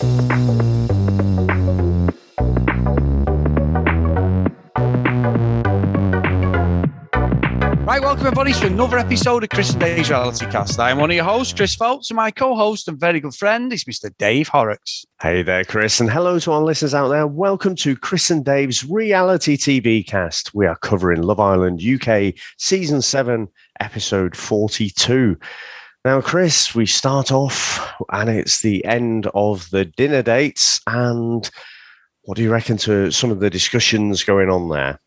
Right, welcome everybody to another episode of Chris and Dave's Reality Cast. I'm one of your hosts, Chris Phelps, and my co-host and very good friend is Mr. Dave Horrocks. Hey there, Chris, and hello to our listeners out there. Welcome to Chris and Dave's Reality TV Cast. We are covering Love Island UK Season 7, Episode 42. Now, Chris, we start off, and it's the end of the dinner dates, and what do you reckon to some of the discussions going on there?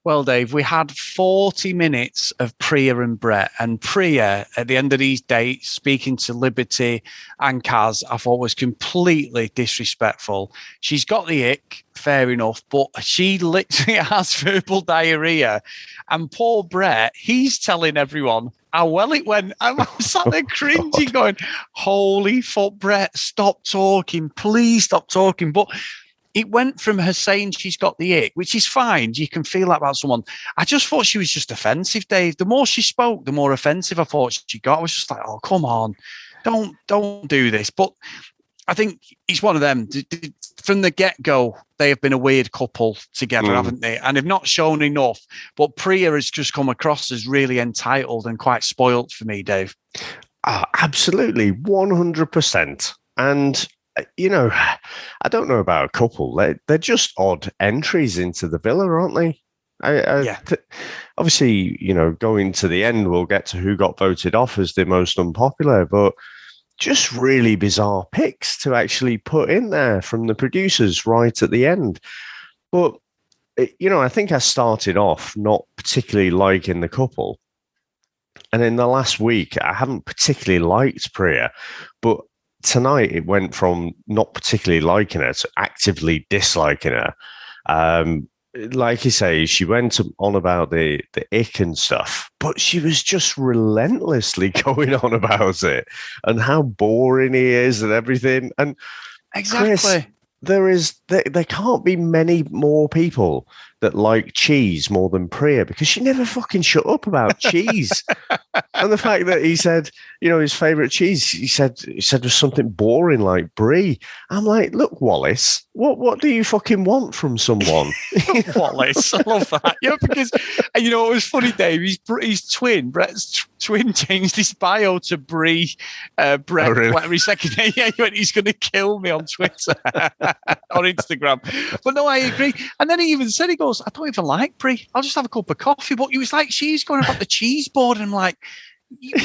Well, Dave, we had 40 minutes of Priya and Brett, and Priya, at the end of these dates, speaking to Liberty and Kaz, I thought was completely disrespectful. She's got the ick, fair enough, but she literally has verbal diarrhea. And poor Brett, he's telling everyone how well it went. I'm sat there cringing, going, holy fuck, Brett, stop talking, please stop talking. But it went from her saying she's got the ick, which is fine. You can feel that about someone. I just thought she was just offensive, Dave. The more she spoke, the more offensive I thought she got. I was just like, oh, come on. Don't do this. But I think it's one of them. From the get-go, they have been a weird couple together, haven't they? And they've not shown enough. But Priya has just come across as really entitled and quite spoilt for me, Dave. Absolutely, 100%. And you know, I don't know about a couple. They're just odd entries into the villa, aren't they? Obviously, you know, going to the end, we'll get to who got voted off as the most unpopular, but just really bizarre picks to actually put in there from the producers right at the end. But, you know, I think I started off not particularly liking the couple. And in the last week, I haven't particularly liked Priya, but tonight it went from not particularly liking her to actively disliking her. Like you say, she went on about the ick and stuff, but she was just relentlessly going on about it and how boring he is and everything. And exactly, Chris, there can't be many more people that like cheese more than Priya, because she never fucking shut up about cheese. And the fact that he said, you know, his favourite cheese, he said was something boring like brie. I'm like, look, Wallace, what do you fucking want from someone? Wallace, I love that. Yeah, because, and you know, it was funny, Dave, Brett's twin changed his bio to Brett, really? whatever his second name. Yeah, he went, he's going to kill me on Twitter or Instagram. But no, I agree. And then he even said, he goes, I don't even like Brie. I'll just have a cup of coffee. But he was like, she's going about the cheese board. And I'm like,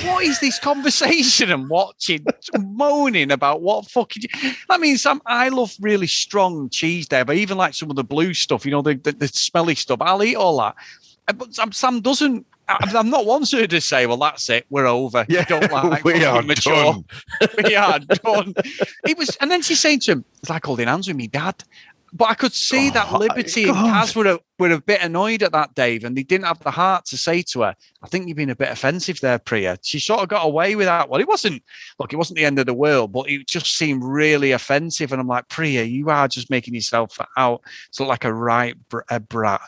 what is this conversation and watching, moaning about what fucking... I mean, Sam, I love really strong cheese, Dave. I even like some of the blue stuff, you know, the smelly stuff. I'll eat all that. But Sam doesn't... I'm not one to just say, well, that's it. We're over. Yeah, don't like we are mature. done. We are done. It was, and then she's saying to him, it's like holding hands with me dad. But I could see that Liberty and Kaz were a bit annoyed at that, Dave, and they didn't have the heart to say to her, I think you've been a bit offensive there, Priya. She sort of got away with that. Well, it wasn't the end of the world, but it just seemed really offensive. And I'm like, Priya, you are just making yourself out to look like a right brat.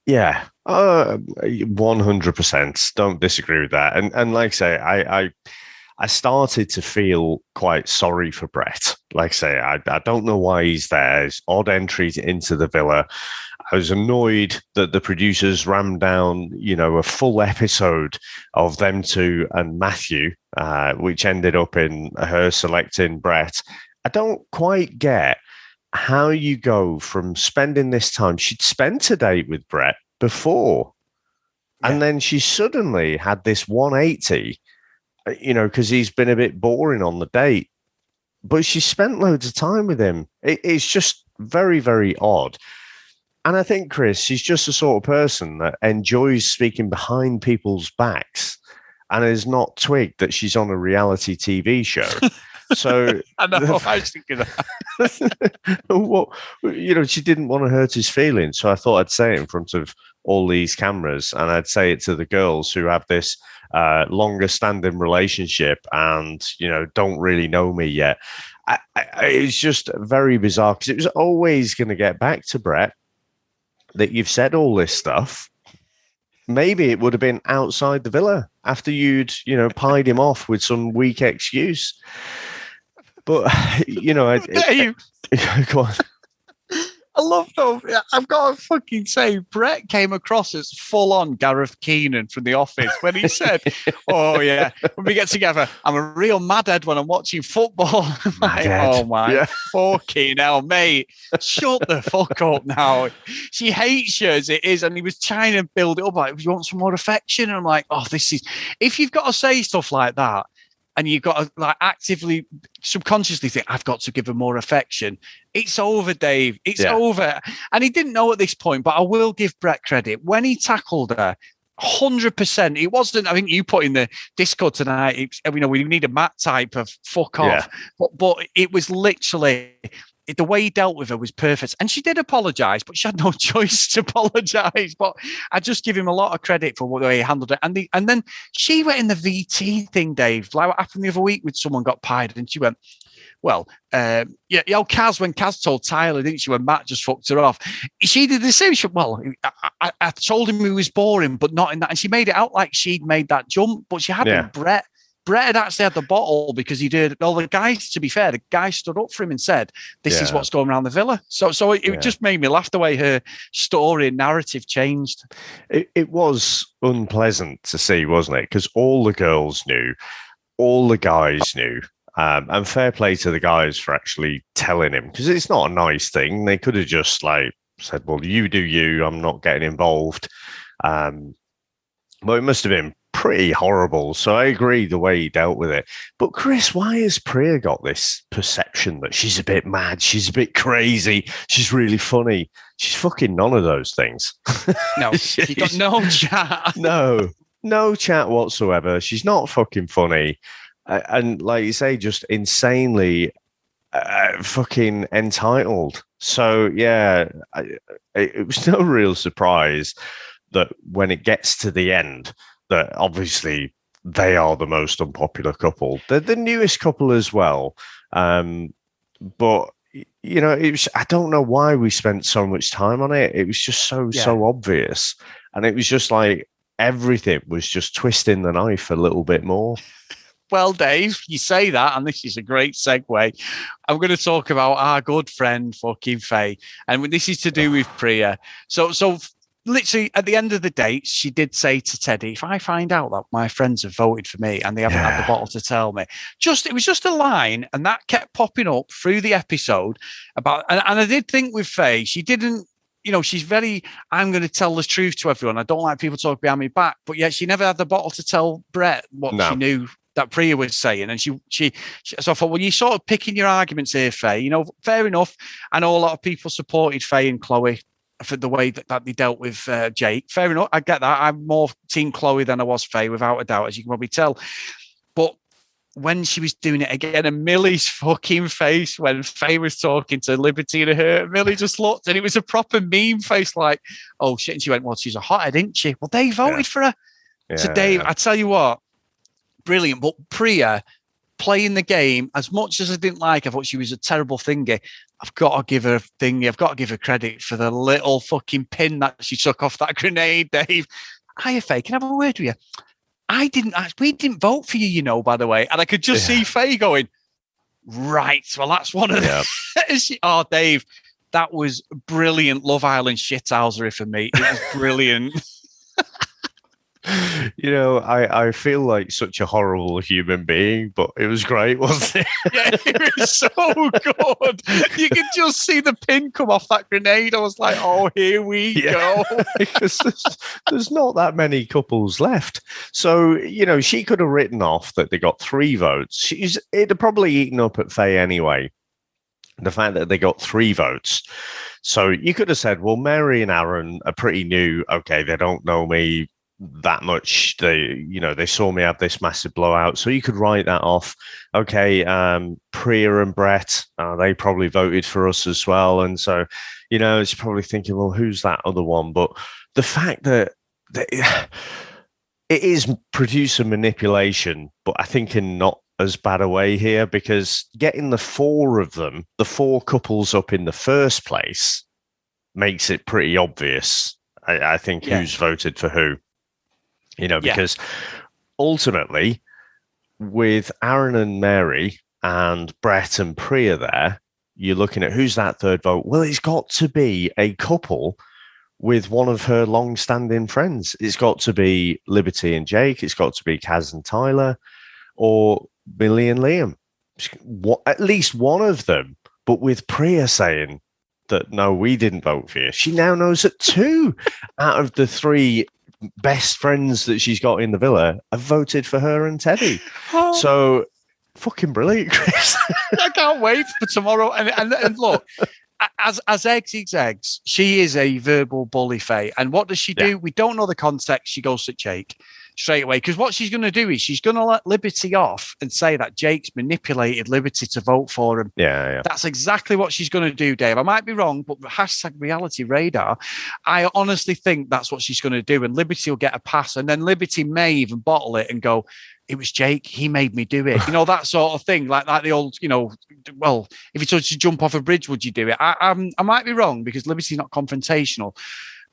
Yeah, 100%. Don't disagree with that. And like I say, I started to feel quite sorry for Brett. Like I say, I don't know why he's there. His odd entries into the villa. I was annoyed that the producers rammed down, you know, a full episode of them two and Matthew, which ended up in her selecting Brett. I don't quite get how you go from spending this time. She'd spent a date with Brett before, and then she suddenly had this 180, you know, because he's been a bit boring on the date, but she spent loads of time with him. It's just very, very odd. And I think, Chris, she's just the sort of person that enjoys speaking behind people's backs and is not twigged that she's on a reality TV show. So I know, I was thinking that. Well, you know, she didn't want to hurt his feelings. So I thought I'd say it in front of all these cameras, and I'd say it to the girls who have this longer standing relationship and, you know, don't really know me yet. It's just very bizarre, because it was always going to get back to Brett that you've said all this stuff. Maybe it would have been outside the villa after you'd, you know, pied him off with some weak excuse. But Dave, go on. I love though. I've got to fucking say, Brett came across as full on Gareth Keenan from The Office when he said, "Oh yeah, when we get together, I'm a real madhead when I'm watching football." Like, oh my fucking hell, mate! Shut the fuck up now. She hates you as it is, and he was trying to build it up like, "You want some more affection?" And I'm like, "Oh, this is." If you've got to say stuff like that, and you've got to like actively, subconsciously think, I've got to give her more affection. It's over, Dave. It's over. And he didn't know at this point, but I will give Brett credit. When he tackled her, 100%, it wasn't, I think you put in the Discord tonight, we need a Matt type of fuck off. But it was literally, the way he dealt with her was perfect. And she did apologize, but she had no choice to apologize. But I just give him a lot of credit for the way he handled it. And then she went in the VT thing, Dave. Like what happened the other week with someone got pied, and she went, well, Kaz, when Kaz told Tyler, didn't she, when Matt just fucked her off? She did the same. She went, well, I told him he was boring, but not in that. And she made it out like she'd made that jump, but she hadn't. Brett had actually had the bottle because he did. All the guys, to be fair, the guy stood up for him and said, "This is what's going around the villa." So it just made me laugh the way her story and narrative changed. It was unpleasant to see, wasn't it? Because all the girls knew, all the guys knew, and fair play to the guys for actually telling him, because it's not a nice thing. They could have just like said, "Well, you do you. I'm not getting involved." But it must have been pretty horrible. So I agree the way he dealt with it. But Chris, why has Priya got this perception that she's a bit mad, she's a bit crazy, she's really funny? She's fucking none of those things. No, she got no chat. No chat whatsoever. She's not fucking funny. And like you say, just insanely fucking entitled. So yeah, it was no real surprise that when it gets to the end, that obviously they are the most unpopular couple. They're the newest couple as well. But, it was, I don't know why we spent so much time on it. It was just so obvious. And it was just like everything was just twisting the knife a little bit more. Well, Dave, you say that, and this is a great segue. I'm going to talk about our good friend, fucking Faye. And this is to do with Priya. So literally at the end of the date, she did say to Teddy, if I find out that my friends have voted for me and they haven't had the bottle to tell me, it was just a line, and that kept popping up through the episode about, and I did think with Faye, she didn't, she's very, I'm going to tell the truth to everyone. I don't like people talk behind me back, but yet she never had the bottle to tell Brett what she knew that Priya was saying. And she so I thought, well, you're sort of picking your arguments here, Faye, fair enough. I know a lot of people supported Faye and Chloe for the way that they dealt with Jake. Fair enough. I get that. I'm more team Chloe than I was Faye, without a doubt, as you can probably tell. But when she was doing it again, and Millie's fucking face when Faye was talking to Liberty and her, Millie just looked, and it was a proper meme face, like, oh shit. And she went, well, she's a hothead, isn't she? Well, they voted for her. So Dave, I tell you what, brilliant. But Priya playing the game, as much as I didn't like her, I thought she was a terrible thingy. I've got to give her I've got to give her credit for the little fucking pin that she took off that grenade, Dave. Hiya, Faye, can I have a word with you? We didn't vote for you, by the way. And I could just see Faye going, right, well, that's one of them. Oh, Dave, that was brilliant Love Island shithousery for me. It was brilliant. I feel like such a horrible human being, but it was great, wasn't it? Yeah, it was so good. You could just see the pin come off that grenade. I was like, oh, here we go. Because there's not that many couples left. So, she could have written off that they got 3 votes. It'd have probably eaten up at Faye anyway, the fact that they got 3 votes. So you could have said, well, Mary and Aaron are pretty new. Okay, they don't know me that much. They saw me have this massive blowout, so you could write that off. Okay, Priya and Brett, they probably voted for us as well, and so it's probably thinking, well, who's that other one? But the fact that it is producer manipulation, but I think in not as bad a way here, because getting the 4 of them, the 4 couples up in the first place, makes it pretty obvious, I think, who's voted for who. Because ultimately, with Aaron and Mary, and Brett and Priya there, you're looking at who's that third vote? Well, it's got to be a couple with one of her long-standing friends. It's got to be Liberty and Jake. It's got to be Kaz and Tyler, or Millie and Liam. At least one of them. But with Priya saying that, no, we didn't vote for you, she now knows that 2 out of the 3 best friends that she's got in the villa have voted for her and Teddy. Oh. So fucking brilliant, Chris. I can't wait for tomorrow. And look, as eggs eats eggs, she is a verbal bully, Faye. And what does she do? We don't know the context. She goes to Jake straight away, because what she's going to do is she's going to let Liberty off and say that Jake's manipulated Liberty to vote for him. Yeah. That's exactly what she's going to do, Dave. I might be wrong, but hashtag reality radar, I honestly think that's what she's going to do, and Liberty will get a pass, and then Liberty may even bottle it and go, it was Jake, he made me do it. That sort of thing, like the old, well, if you told you to jump off a bridge, would you do it? I might be wrong, because Liberty's not confrontational.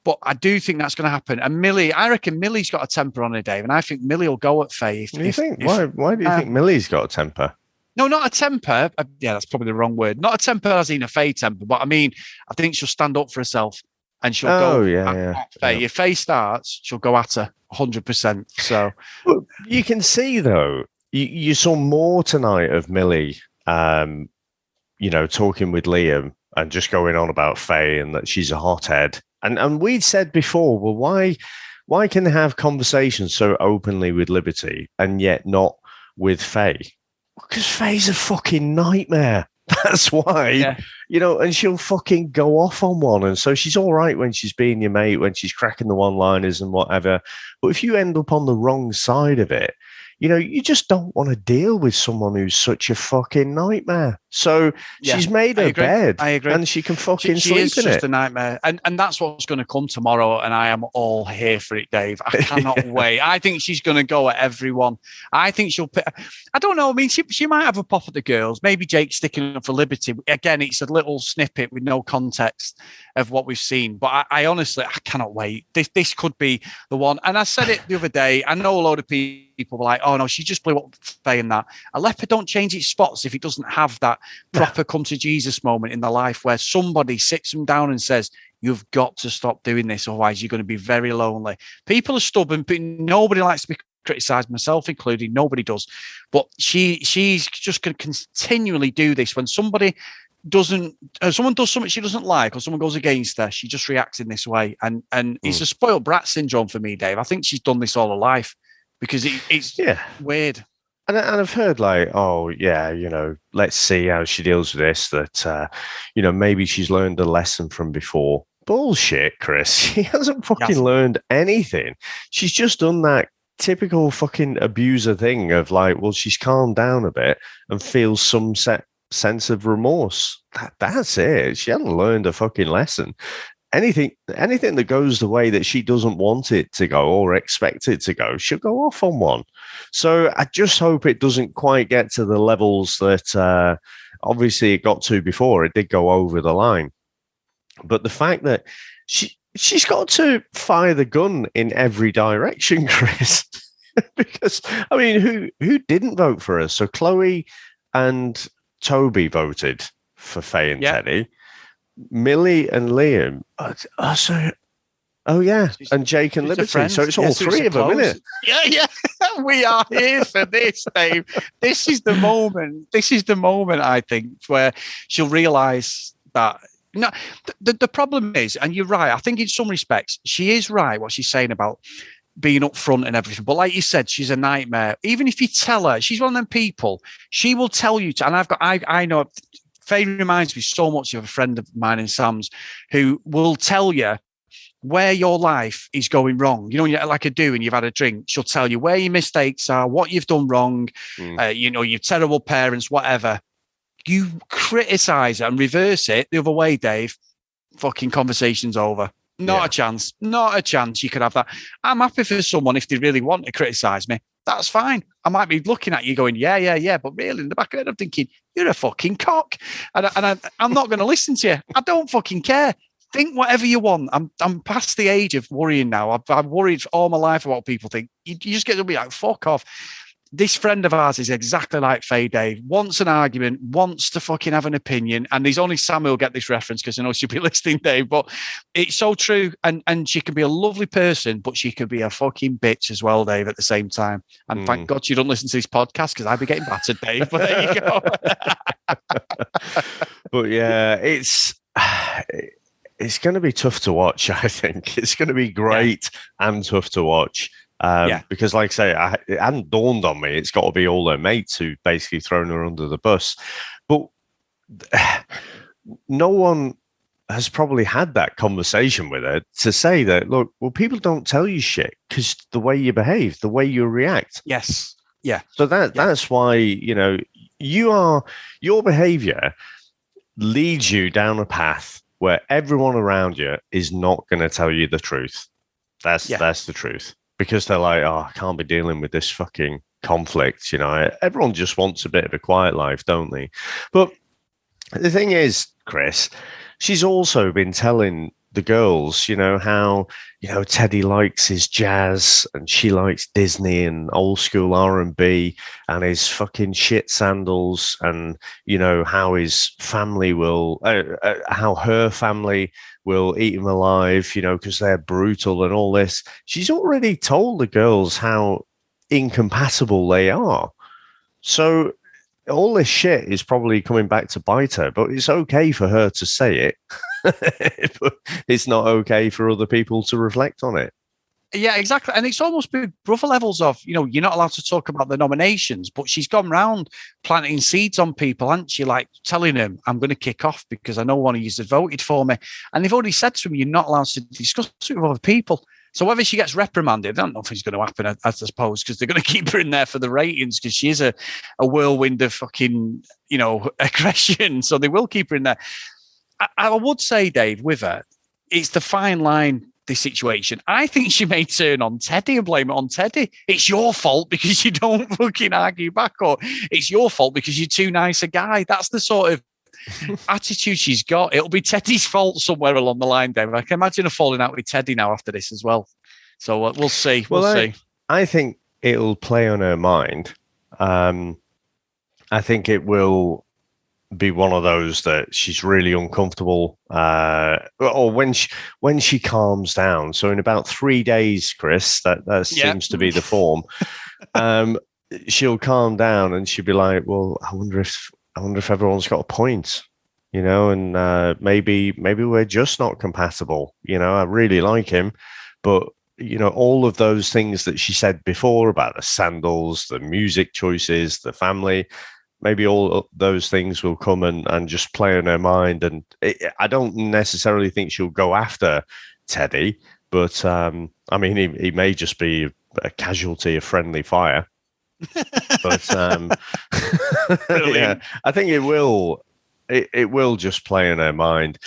But I do think that's going to happen. And Millie, I reckon Millie's got a temper on her, Dave. And I think Millie will go at Faye. Why do you think Millie's got a temper? No, not a temper. Yeah, that's probably the wrong word. Not a temper as in a Faye temper. But I mean, I think she'll stand up for herself and she'll go at Faye. If Faye starts, she'll go at her 100%. So well, you can see, though, you saw more tonight of Millie, talking with Liam and just going on about Faye and that she's a hothead. And we'd said before, well, why can they have conversations so openly with Liberty and yet not with Faye? Because Faye's a fucking nightmare. That's why, and she'll fucking go off on one. And so she's all right when she's being your mate, when she's cracking the one-liners and whatever. But if you end up on the wrong side of it, you just don't want to deal with someone who's such a fucking nightmare. So she's made her bed. I agree. And she can fucking she sleep in it. She's just a nightmare. And that's what's going to come tomorrow. And I am all here for it, Dave. I cannot wait. I think she's going to go at everyone. I think she'll pick. I don't know. I mean, she might have a pop at the girls. Maybe Jake's sticking up for Liberty. Again, it's a little snippet with no context of what we've seen. But I honestly, I cannot wait. This could be the one. And I said it the other day. I know a load of people were like, oh, no, she just blew up Faye and that. A leopard don't change its spots if it doesn't have that proper come to Jesus moment in their life where somebody sits them down and says, you've got to stop doing this, otherwise you're going to be very lonely. People are stubborn, but nobody likes to be criticized, myself included. Nobody does. But she's just going to continually do this. When someone does something she doesn't like, or someone goes against her, she just reacts in this way. And it's a spoiled brat syndrome for me, Dave. I think she's done this all her life because it's weird. And I've heard let's see how she deals with this, that, maybe she's learned a lesson from before. Bullshit, Chris. She hasn't fucking learned anything. She's just done that typical fucking abuser thing of like, well, she's calmed down a bit and feels some sense of remorse. That's it. She hasn't learned a fucking lesson. Anything that goes the way that she doesn't want it to go or expect it to go, she'll go off on one. So I just hope it doesn't quite get to the levels that obviously it got to before. It did go over the line. But the fact that she's got to fire the gun in every direction, Chris. Because, I mean, who didn't vote for her? So Chloe and Toby voted for Faye and Teddy. Millie and Liam. And Jake and Liberty. So it's all three of them, isn't it? Yeah. We are here for this, Dave. This is the moment. I think, where she'll realise that. No, the problem is, and you're right. I think in some respects she is right what she's saying about being upfront and everything. But like you said, she's a nightmare. Even if you tell her, she's one of them people. She will tell you. And I know. Faye reminds me so much of a friend of mine and Sam's who will tell you where your life is going wrong. Like I do, and you've had a drink, she'll tell you where your mistakes are, what you've done wrong, your terrible parents, whatever. You criticize it and reverse it the other way, Dave, fucking conversation's over. Not a chance you could have that. I'm happy for someone, if they really want to criticize me, that's fine. I might be looking at you going, yeah. But really, in the back of it, I'm thinking, you're a fucking cock. And I'm not going to listen to you. I don't fucking care. Think whatever you want. I'm past the age of worrying now. I've worried all my life about what people think. You just get to be like, fuck off. this friend of ours is exactly like Faye, Dave. Wants an argument, wants to fucking have an opinion. And there's only Sam who'll get this reference because I know she'll be listening, Dave. But it's so true. And she can be a lovely person, but she can be a fucking bitch as well, Dave, at the same time. And thank God you don't listen to this podcast because I'd be getting battered, Dave. But there you go. But yeah, it's going to be tough to watch, I think. It's going to be great and tough to watch. Because, like I say, it hadn't dawned on me. It's got to be all her mates who basically thrown her under the bus. But no one has probably had that conversation with her to say that, look, well, people don't tell you shit because the way you behave, the way you react. Yes. Yeah. So that's why, your behavior leads you down a path where everyone around you is not going to tell you the truth. That's the truth. Because they're like, oh, I can't be dealing with this fucking conflict. Everyone just wants a bit of a quiet life, don't they? But the thing is, Chris, she's also been telling the girls, how, Teddy likes his jazz and she likes Disney and old school R&B and his fucking shit sandals and, how his family will, how her family will eat him alive, because they're brutal and all this. She's already told the girls how incompatible they are. So all this shit is probably coming back to bite her, but it's okay for her to say it. But it's not okay for other people to reflect on it. Yeah, exactly. And it's almost Big Brother levels of, you're not allowed to talk about the nominations, but she's gone round planting seeds on people, hasn't she? Like telling them, I'm going to kick off because I know one of you has voted for me. And they've already said to him, you're not allowed to discuss it with other people. So whether she gets reprimanded, I don't know if it's going to happen, I suppose, because they're going to keep her in there for the ratings because she is a whirlwind of fucking, aggression. So they will keep her in there. I would say, Dave, with her, it's the fine line, this situation. I think she may turn on Teddy and blame it on Teddy. It's your fault because you don't fucking argue back, or it's your fault because you're too nice a guy. That's the sort of attitude she's got. It'll be Teddy's fault somewhere along the line, Dave. I can imagine her falling out with Teddy now after this as well. So we'll see. We'll see. I think it'll play on her mind. I think it will be one of those that she's really uncomfortable, or when she calms down. So in about 3 days, Chris, that seems to be the form. She'll calm down and she'll be like, "Well, I wonder if everyone's got a point, and maybe we're just not compatible. I really like him, but." All of those things that she said before about the sandals, the music choices, the family, maybe all those things will come and just play on her mind. And I don't necessarily think she'll go after Teddy, but he may just be a casualty of friendly fire. But yeah, I think it will just play on her mind.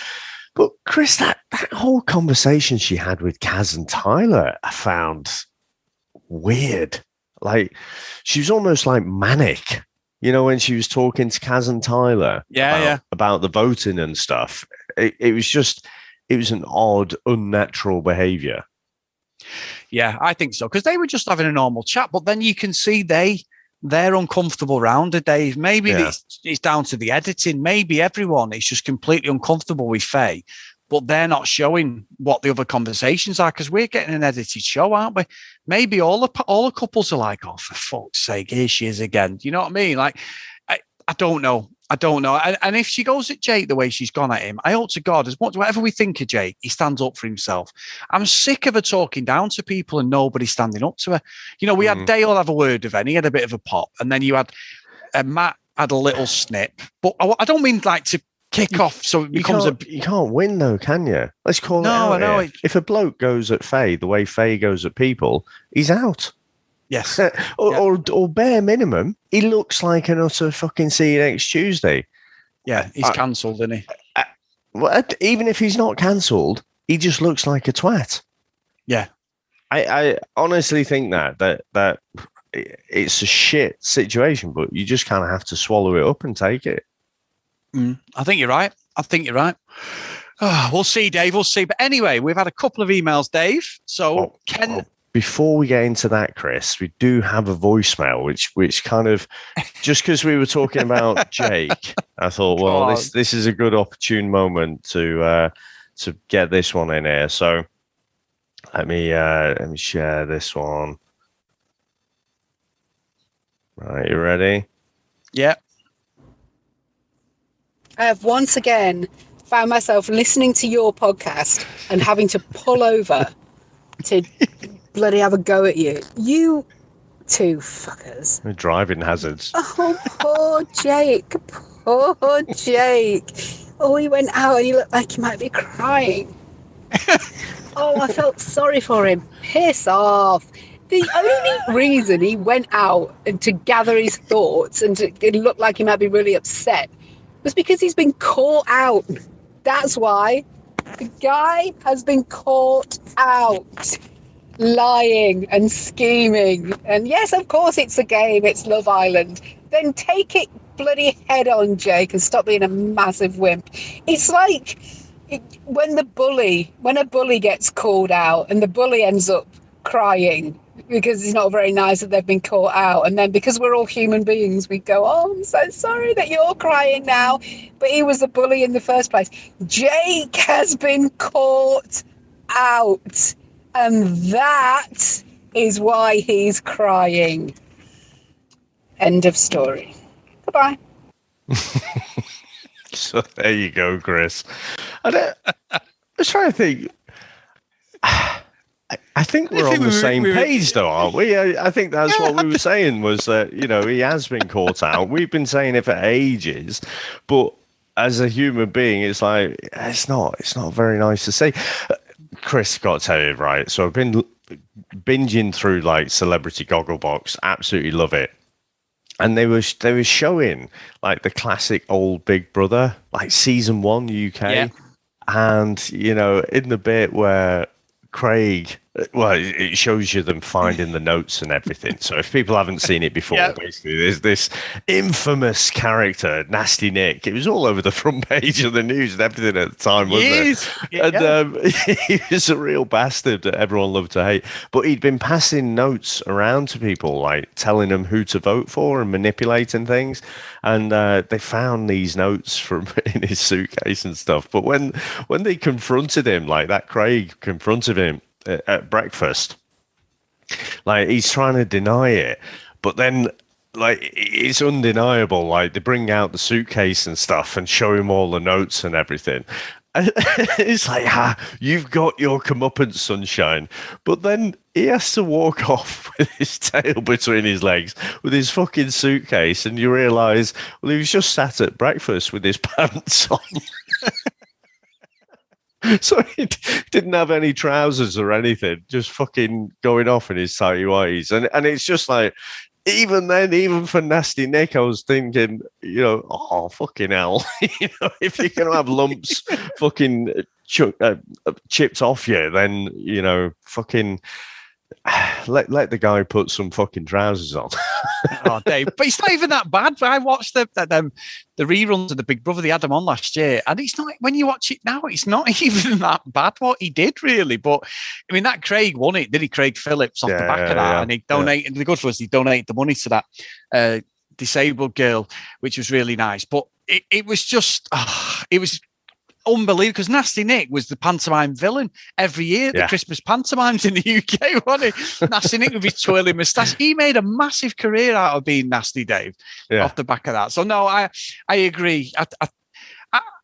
But Chris, that whole conversation she had with Kaz and Tyler, I found weird. Like, she was almost like manic, when she was talking to Kaz and Tyler about the voting and stuff. It was an odd, unnatural behavior. Yeah, I think so. Because they were just having a normal chat, but then you can see they're uncomfortable around her, Dave. Maybe it's down to the editing. Maybe everyone is just completely uncomfortable with Faye, but they're not showing what the other conversations are because we're getting an edited show, aren't we? Maybe all the couples are like, oh, for fuck's sake, here she is again. Do you know what I mean? Like, I don't know. And if she goes at Jake the way she's gone at him, I hope to God, as much whatever we think of Jake, he stands up for himself. I'm sick of her talking down to people and nobody standing up to her. We had Dale have a word of it, and he had a bit of a pop, and then you had Matt had a little snip. But I don't mean like to kick off so it becomes you can't win though, can you? Let's call it out. No, I know. If a bloke goes at Faye the way Faye goes at people, he's out. Yes. or bare minimum, he looks like an utter fucking see you next Tuesday. Yeah, he's cancelled, isn't he? Even if he's not cancelled, he just looks like a twat. Yeah. I honestly think that it's a shit situation, but you just kind of have to swallow it up and take it. I think you're right. Oh, we'll see, Dave. We'll see. But anyway, we've had a couple of emails, Dave. So Ken before we get into that, Chris, we do have a voicemail, which kind of, just because we were talking about Jake, I thought, well, this is a good opportune moment to get this one in here. So let me share this one. Right, you ready? Yeah. I have once again found myself listening to your podcast and having to pull over to bloody have a go at you. You two fuckers. Driving hazards. Oh, poor Jake. Poor Jake. Oh, he went out and he looked like he might be crying. Oh, I felt sorry for him. Piss off. The only reason he went out and to gather his thoughts and it looked like he might be really upset was because he's been caught out. That's why. The guy has been caught out. Lying and scheming. And yes, of course it's a game. It's Love Island. Then take it bloody head on, Jake, and stop being a massive wimp. It's like when a bully gets called out and the bully ends up crying because it's not very nice that they've been caught out, and then because we're all human beings we go, oh, I'm so sorry that you're crying now, but he was the bully in the first place. Jake has been caught out, and that is why he's crying. End of story. Goodbye. So there you go, Chris. I was trying to think. I think we're on the same page, though, aren't we? I think that's what we were saying was that, he has been caught out. We've been saying it for ages, but as a human being, it's like, it's not very nice to say. Chris, got to tell you, right? So I've been binging through like Celebrity Gogglebox, absolutely love it. And they were showing like the classic old Big Brother, like season 1 UK. Yeah. And, in the bit where Craig, well, it shows you them finding the notes and everything. So if people haven't seen it before, basically there's this infamous character, Nasty Nick. It was all over the front page of the news and everything at the time, wasn't it? And he was a real bastard that everyone loved to hate. But he'd been passing notes around to people, like telling them who to vote for and manipulating things. And they found these notes from in his suitcase and stuff. But when they confronted him, like that Craig confronted him at breakfast, like he's trying to deny it, but then like it's undeniable. Like they bring out the suitcase and stuff and show him all the notes and everything. And it's like, you've got your comeuppance, sunshine. But then he has to walk off with his tail between his legs with his fucking suitcase, and you realise, well, he was just sat at breakfast with his pants on. So he didn't have any trousers or anything, just fucking going off in his tighty whities. And it's just like, even then, even for Nasty Nick, I was thinking, oh, fucking hell. If you're going to have lumps fucking chipped off you, then, fucking let the guy put some fucking trousers on. Oh, Dave, but it's not even that bad. I watched the reruns of the Big Brother. They had them on last year, and it's not, when you watch it now, it's not even that bad what he did, really. But I mean, that Craig won it, did he? Craig Phillips off the back of that, and he donated. The good for us, he donated the money to that disabled girl, which was really nice. But it was just, it was unbelievable, because Nasty Nick was the pantomime villain every year at the Christmas pantomimes in the UK, wasn't he? Nasty Nick with his twirling moustache. He made a massive career out of being Nasty Dave off the back of that. So no, I agree.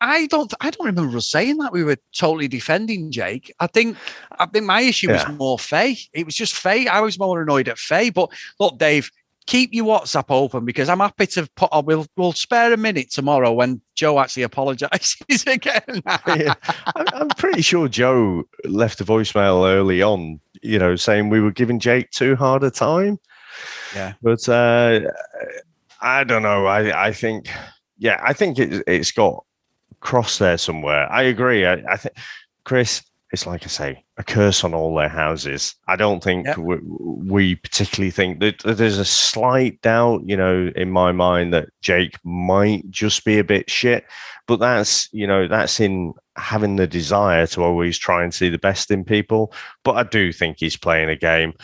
I don't remember us saying that we were totally defending Jake. I think my issue was more Faye. It was just Faye. I was more annoyed at Faye. But look, Dave, keep your WhatsApp open, because I'm happy to put on. We'll spare a minute tomorrow when Joe actually apologises again. I'm pretty sure Joe left a voicemail early on, saying we were giving Jake too hard a time. Yeah, but I don't know. I think it's got crossed there somewhere. I agree. I think, Chris, it's like I say, a curse on all their houses. I don't think we particularly think that there's a slight doubt, in my mind that Jake might just be a bit shit, but that's in having the desire to always try and see the best in people. But I do think he's playing a game.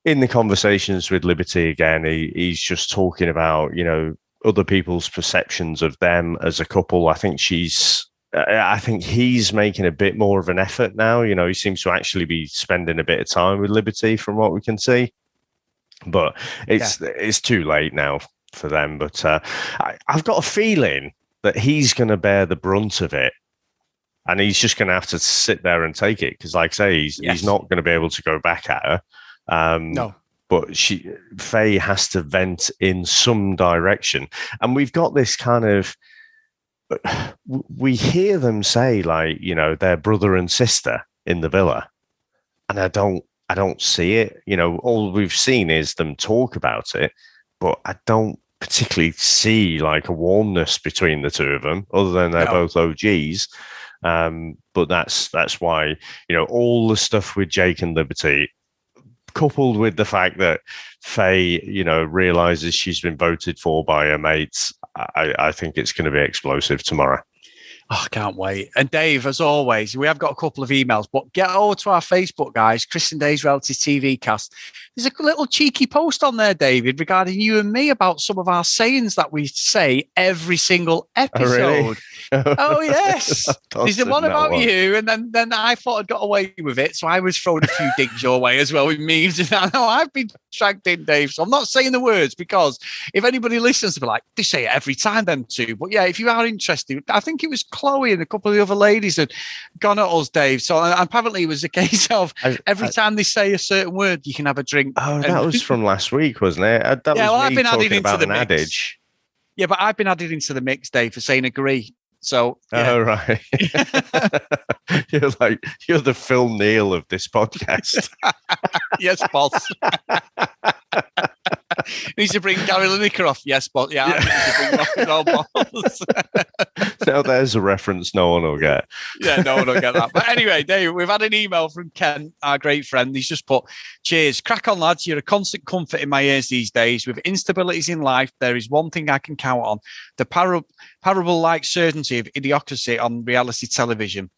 In the conversations with Liberty again, he's just talking about, other people's perceptions of them as a couple. I think he's making a bit more of an effort now. He seems to actually be spending a bit of time with Liberty from what we can see. But it's too late now for them. But I've got a feeling that he's going to bear the brunt of it. And he's just going to have to sit there and take it. Because like I say, he's not going to be able to go back at her. No. But Faye has to vent in some direction. And we've got this kind of, we hear them say like, they're brother and sister in the villa. And I don't see it. All we've seen is them talk about it, but I don't particularly see like a warmness between the two of them, other than they're both OGs. But that's why, all the stuff with Jake and Liberty, coupled with the fact that Faye, realizes she's been voted for by her mates, I think it's going to be explosive tomorrow. Oh, I can't wait. And Dave, as always, we have got a couple of emails, but get over to our Facebook, guys, Chris and Dave's Reality TV cast. There's a little cheeky post on there, David, regarding you and me about some of our sayings that we say every single episode. Oh, really? Oh yes. There's the one about you, and then I thought I'd got away with it, so I was throwing a few digs your way as well with memes. And I know I've been dragged in, Dave, so I'm not saying the words, because if anybody listens, they'll be like, they say it every time, them two. But yeah, if you are interested, I think it was Chloe and a couple of the other ladies had gone at us, Dave. So apparently it was a case of every time they say a certain word, you can have a drink. Oh, that was from last week, wasn't it? I've been added into the mix. Adage. Yeah, but I've been added into the mix, Dave, for saying agree. So yeah. Oh, right. You're the Phil Neal of this podcast. Yes, boss. Needs to bring Gary Lineker off. Yes, boss. Yeah, I need to bring him off as well, boss. Now there's a reference no one will get. Yeah, no one will get that. But anyway, Dave, we've had an email from Ken, our great friend. He's just put, cheers, crack on, lads. You're a constant comfort in my ears these days. With instabilities in life, there is one thing I can count on: the parable-like certainty of idiocracy on reality television.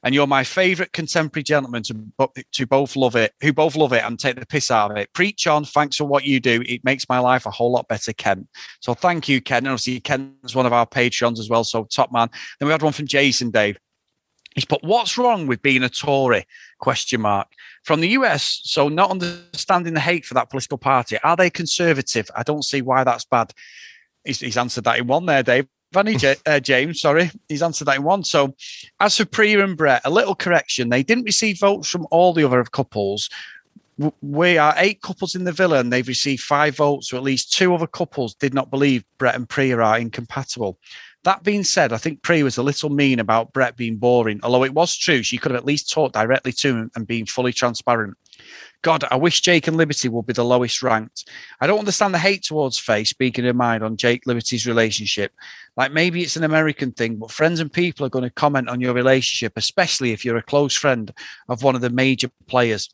And you're my favourite contemporary gentleman to both love it, who both love it and take the piss out of it. Preach on. Thanks for what you do. It makes my life a whole lot better, Ken. So thank you, Ken. And obviously, Ken's one of our Patreons as well. So top man. Then we had one from Jason, Dave. He's put, what's wrong with being a Tory? ? From the US, so not understanding the hate for that political party. Are they conservative? I don't see why that's bad. He's answered that in one there, Dave. James, sorry, he's answered that in one. So, as for Priya and Brett, a little correction: they didn't receive votes from all the other couples. We are 8 couples in the villa, and they've received 5 votes. So, at least 2 other couples did not believe Brett and Priya are incompatible. That being said, I think Priya was a little mean about Brett being boring. Although it was true, she could have at least talked directly to him and been fully transparent. God, I wish Jake and Liberty would be the lowest ranked. I don't understand the hate towards Faye speaking her mind on Jake Liberty's relationship. Like, maybe it's an American thing, but friends and people are going to comment on your relationship, especially if you're a close friend of one of the major players.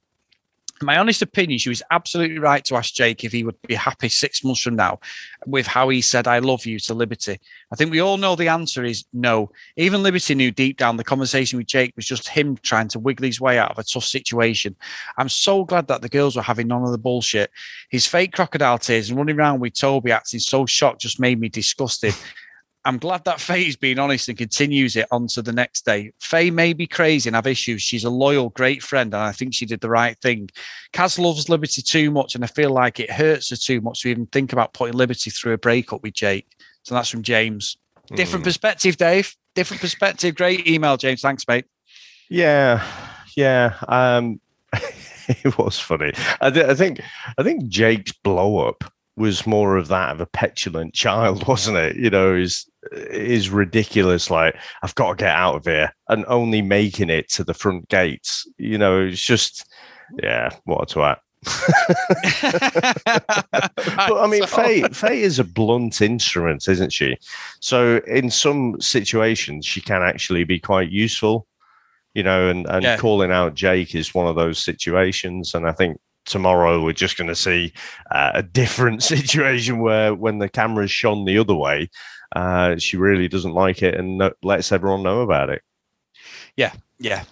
In my honest opinion, she was absolutely right to ask Jake if he would be happy 6 months from now with how he said, I love you to Liberty. I think we all know the answer is no. Even Liberty knew deep down the conversation with Jake was just him trying to wiggle his way out of a tough situation. I'm so glad that the girls were having none of the bullshit. His fake crocodile tears and running around with Toby acting so shocked just made me disgusted. I'm glad that Faye's being honest and continues it on to the next day. Faye may be crazy and have issues. She's a loyal, great friend, and I think she did the right thing. Kaz loves Liberty too much, and I feel like it hurts her too much to even think about putting Liberty through a breakup with Jake. So that's from James. Different perspective, Dave. Different perspective. Great email, James. Thanks, mate. Yeah. It was funny. I think Jake's blow up was more of that of a petulant child, wasn't it? Is ridiculous. Like, I've got to get out of here, and only making it to the front gates. It's just, what a twat. But I mean, Faye is a blunt instrument, isn't she? So in some situations, she can actually be quite useful. and calling out Jake is one of those situations. And I think tomorrow we're just going to see a different situation where when the camera's shone the other way, she really doesn't like it and lets everyone know about it. Yeah.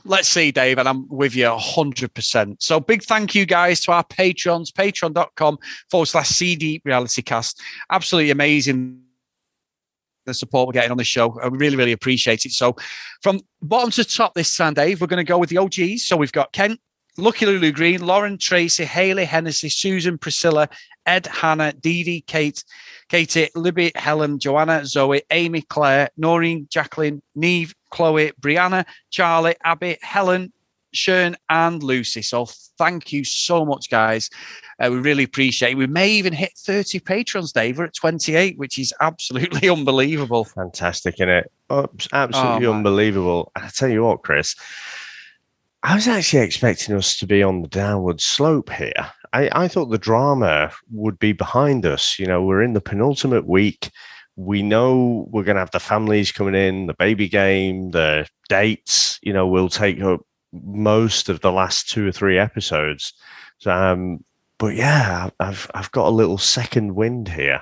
Let's see, Dave, and I'm with you 100%. So big thank you, guys, to our patrons, patreon.com/CD RealityCast. Absolutely amazing the support we're getting on the show. I really, really appreciate it. So from bottom to top this time, Dave, we're going to go with the OGs. So we've got Kent, Lucky Lulu Green, Lauren, Tracy, Hayley, Hennessy, Susan, Priscilla, Ed, Hannah, Dee Dee, Katie, Libby, Helen, Joanna, Zoe, Amy, Claire, Noreen, Jacqueline, Neve, Chloe, Brianna, Charlie, Abby, Helen, Shern, and Lucy. So thank you so much, guys. We really appreciate it. We may even hit 30 patrons, Dave. We're at 28, which is absolutely unbelievable. Fantastic, isn't it? Absolutely unbelievable. I tell you what, Chris, I was actually expecting us to be on the downward slope here. I thought the drama would be behind us. We're in the penultimate week. We know we're going to have the families coming in, the baby game, the dates, will take up most of the last 2 or 3 episodes. But yeah, I've got a little second wind here.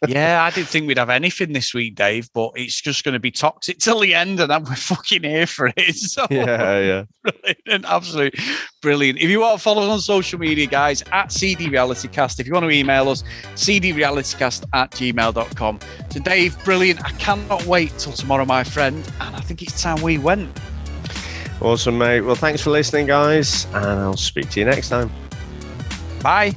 Yeah, I didn't think we'd have anything this week, Dave, but it's just going to be toxic till the end, and we're fucking here for it. So, yeah. Brilliant, absolutely brilliant. If you want to follow us on social media, guys, at CD RealityCast. If you want to email us, cdrealitycast@gmail.com. So, Dave, brilliant. I cannot wait till tomorrow, my friend, and I think it's time we went. Awesome, mate. Well, thanks for listening, guys, and I'll speak to you next time. Bye.